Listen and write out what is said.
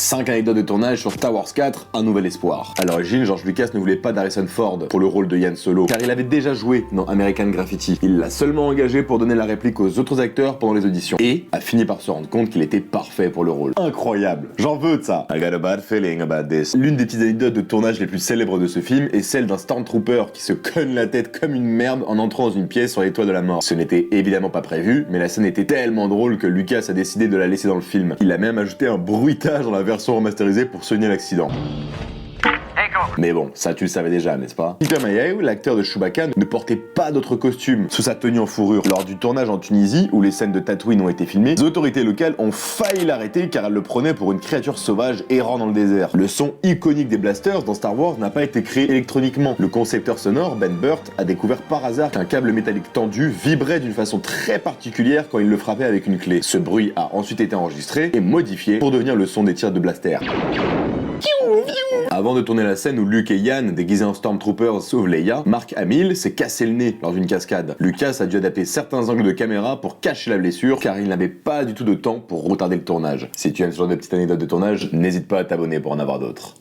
5 anecdotes de tournage sur Star Wars 4, Un Nouvel Espoir. À l'origine, George Lucas ne voulait pas d'Harrison Ford pour le rôle de Han Solo, car il avait déjà joué dans American Graffiti. Il l'a seulement engagé pour donner la réplique aux autres acteurs pendant les auditions, et a fini par se rendre compte qu'il était parfait pour le rôle. Incroyable, j'en veux de ça. I got a bad feeling about this. L'une des petites anecdotes de tournage les plus célèbres de ce film est celle d'un Stormtrooper qui se cogne la tête comme une merde en entrant dans une pièce sur l'étoile de la mort. Ce n'était évidemment pas prévu, mais la scène était tellement drôle que Lucas a décidé de la laisser dans le film. Il a même ajouté un bruitage dans la version remasterisée pour soigner l'accident. Mais bon, ça tu le savais déjà, n'est-ce pas? Peter Mayhew, l'acteur de Chewbacca, ne portait pas d'autre costume sous sa tenue en fourrure. Lors du tournage en Tunisie, où les scènes de Tatooine ont été filmées, les autorités locales ont failli l'arrêter car elles le prenaient pour une créature sauvage errant dans le désert. Le son iconique des blasters dans Star Wars n'a pas été créé électroniquement. Le concepteur sonore, Ben Burtt, a découvert par hasard qu'un câble métallique tendu vibrait d'une façon très particulière quand il le frappait avec une clé. Ce bruit a ensuite été enregistré et modifié pour devenir le son des tirs de blaster. Avant de tourner la scène où Luke et Ian, déguisés en Stormtroopers, sauvent Leia, Mark Hamill s'est cassé le nez lors d'une cascade. Lucas a dû adapter certains angles de caméra pour cacher la blessure, car il n'avait pas du tout de temps pour retarder le tournage. Si tu aimes ce genre de petites anecdotes de tournage, n'hésite pas à t'abonner pour en avoir d'autres.